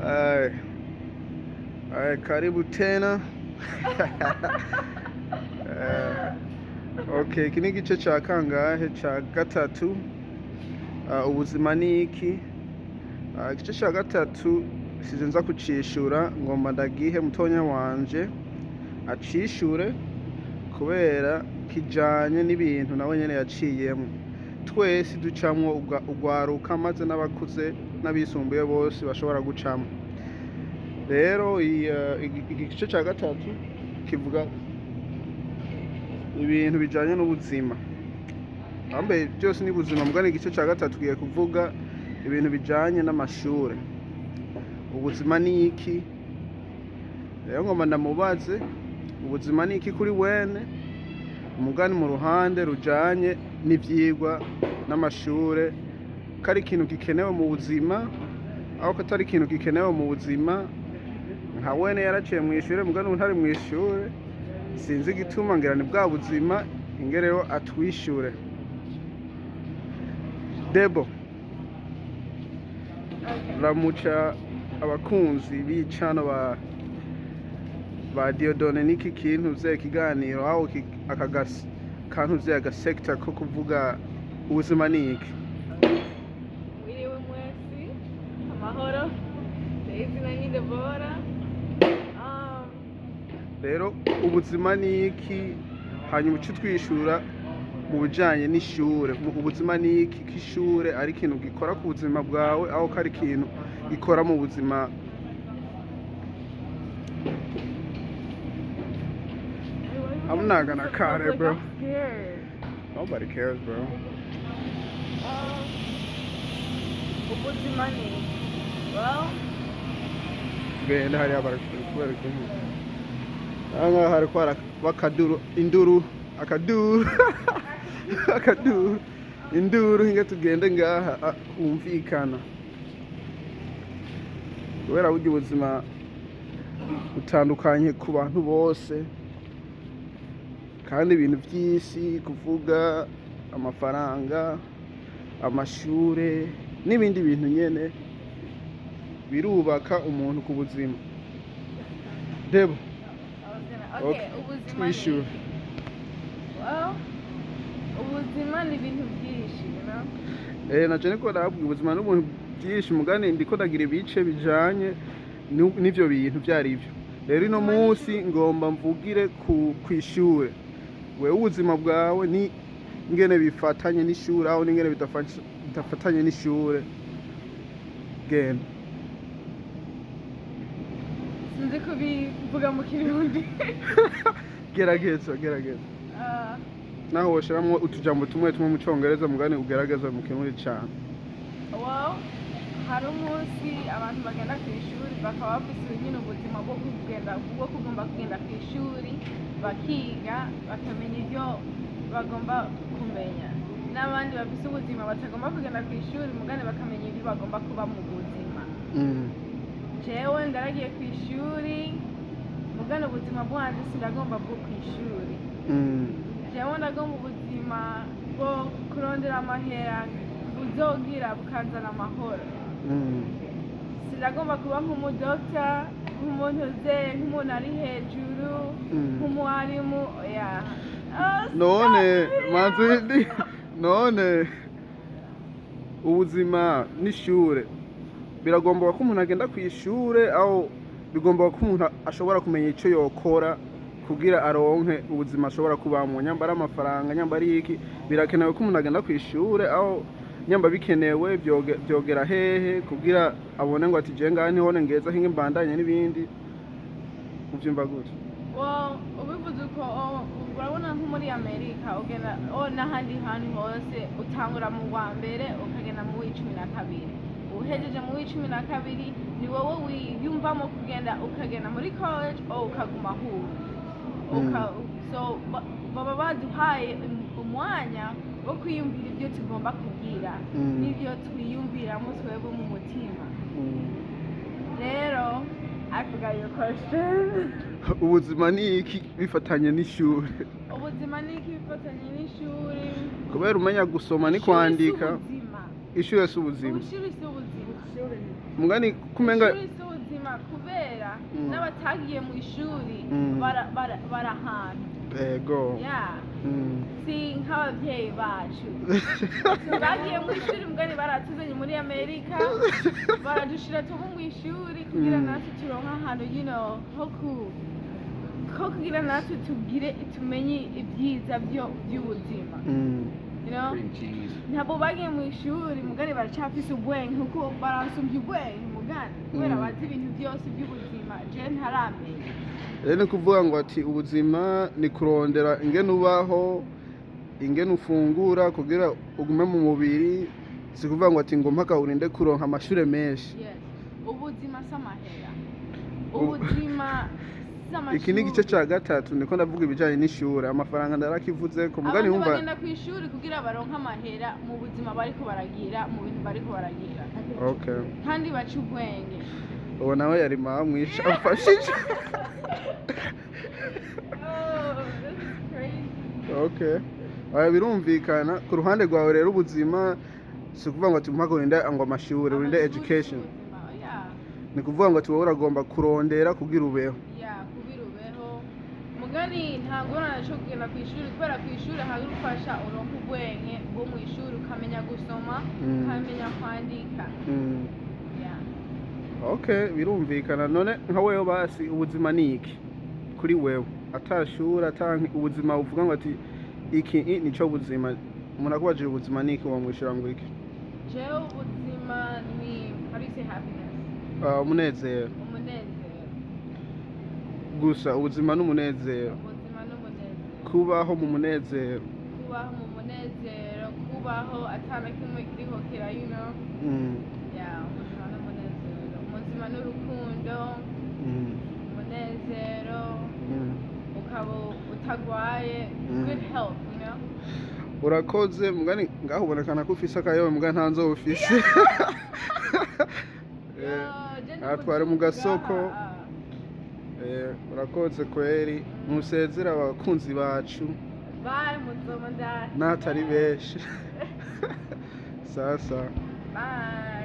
Ay, karibu tena. Okay, iki ni igice cya kangahe cya gatatu. Ubuzima ni iki? Igice cya gatatu sizenza kucishura ngomba ndagihe mutonya wanje acishure kubera kijanye n'ibintu nawe nyene yaciyemo. Twese ducamwo ugwaruka maze n'abakuze n'abisumbuye bose bashobora gucamo. Rero igice cya gatatu kivuga ibintu bijanye n'ubuzima. Ambe byose ni buzima, mugani igice cya gatatu kigiye kuvuga ibintu bijanye n'amashure. Ubuzima ni iki? Rero ngoma ndamubaze ubuzima ni iki kuri wene, umugani mu ruhande rujanye n'ivyigwa n'amashure, kari ikintu gikenewe mu buzima aho katari ikintu gikenewe mu buzima. Nka wene yaraciye mu ishure mugani ntari mu ishure, sinzi igituma ngira ni bwa buzima ingereyo atwishure. Debo ramuca abakunzi b'icano ba Diodone niki kintu ze kiganiro aho akagasi kantu ze agasekta ko kuvuga ubuzima ni iki. Wiriwe mwese, amahoro, izina ni Debora. Rero ubuzima ni iki, hanyuma uce twishura mu bijanye n'ishure. Ubuzima ni iki k'ishure ari ikintu gikora ku buzima bwawe aho kari ikintu gikora mu buzima. I'm not gonna cut it, bro. Nobody cares, bro. Ubuzima ni well, Genda hariya bari kumwe. Aha hari kwara bakaduru induru akaduru akaduru induru hinga tugende ngaha humvikana. Kubera burya ubuzima butandukanye ku bantu bose, kandi ibintu by'isi kuvuga amafaranga, amashure n'ibindi bintu nyene birubaka umuntu ku buzima. Debo okay, ubuzima twishura. Well, ubuzima ni ibintu byinshi, you know? Naje niko ndababwira ubuzima n'ubuntu byinshi, mugani ndiko ndagira ibice bijanye n'ivyo bintu vyarivyo. Rero ino munsi ngomba mvugire kwishure. Wewe ubuzima bwawe ni ingene bifatanye n'ishure aho n'ingene bidafatanye n'ishure. Genda. Sinzi kubivuga mu Kirundi. Gerageza. Naho washiramwo utujambo tumwe tumwe mu Congereza mugani ugerageza mu Kirundi cyane. Well, hari umunsi abantu bagenda ku ishuri bakaba bafise nyine ubuzima bwo kugomba kugenda ku ishuri bakiga bakamenya ibyo bagomba kumenya, n'abandi bafise ubuzima batagomba kugenda ku ishuri mugani bakamenya ibyo bagomba kuba mu buzima. Jewe ndaragiye ku ishuri mugani ubuzima bwanje sindagomba bwo ku ishuri. Jewe ndagomba ubuzima bwo kurondera amahera buzogira bukanzana amahoro. Sindagomba kuba nk'umudokita, nk'umuntu nk'umuntu ari hejuru, nk'umwarimu. None ubuzima n'ishure biragomba ko umuntu agenda ku ishure aho bigomba ko umuntu ashobora kumenya icyo yokora kugira aronke ubuzima ashobora kubamo, nyambara amafaranga, nyambara iki. Birakenewe ko umuntu agenda ku ishure aho nyamba bikenewe byogera hehe kugira abone ngo ati je ngaha niho ngeza hinge mbandanye n'ibindi. Uvyumva gute? Well, ubivuze uko urabona nko muri Amerika ugenda n'ahandi hantu hose utangura mu wa mbere ukagenda mu w'icumi na kabiri. Uhejeje mu w'icumi na kabiri ni wowe wiyumvamo kugenda ukagenda muri college ukaguma huru. So baba baduhaye umwanya wo kwiyumvira ibyo tugomba kugira n'ibyo twiyumviramo twebwe mu mutima. Rero I forgot your question. Ubuzima ni iki bifatanye n'ishure? Ubuzima ni iki bifatanye n'ishuri? Kubera umenya gusoma ni kwandika. Ishure si ubuzima. Ishuri si ubuzima. Mugani kumenga kubera n'abatagiye mu ishuri bari ahantu yego si nk'ababyeyi bacu bagiye mu ishuri mugani baratuzanye muri amerika baradushira tubu mu ishuri kugira natwe turonka ahantu ho kugira natwe tumenye ibyiza by'ubuzima ntabwo bagiye mu ishuri mugani baracafise ubwenge kuko baransumvye ubwenge mugani kubera bazi ibintu byose by'ubuzima je ntaramenya rero ni kuvuga ngo ati ubuzima ni kurondera ingene ubaho ingene ufungura kugira ugume mu mubiri si kuvuga ngo ati ngo mpaka urinde kuronka amashure menshi ubuzima s'amahera ubuzima iki ni igice cya gatatu niko ndavuga ibijyanye n'ishuri amafaranga ndarakivuze ku mugani wumva bagenda ku ishuri kugira baronke amahera mu buzima bariko baragira mu bintu bariko baragira kandi baca ubwenge uwo nawe yari mwica amfashije birumvikana ku ruhande rwawe rero ubuzima si ukuvuga ngo ati mpaka urinde ngo amashuri urinde education ni kuvuga ngo ati wowe uragomba kurondera kugira ubeho mugani nta ngorane cyo kugenda ku ishuri kubera ku ishuri hari ufasha uronka ubwenge bwo mu ishuri ukamenya gusoma ukamenya kwandika birumvikana none nka wewe basi ubuzima ni iki kuri wewe atashuri ubuzima uvuga ngo ati iki nico buzima umuntu akubajije ubuzima ni iki wamwishyura ngo iki jewe ubuzima ni how do you say happiness umunezero gusa ubuzima n'umunezero kubaho mu munezero kubaho atana kimwe kiriho kira ubuzima n'urukundo umunezero ukaba utagwaye good health urakoze mugani ngaho ubonekana ko ufise akayobe mugani nta nzobe ufise atware mu gasoko urakoze kweri musezera abakunzi bacu n'atari benshi sasa bye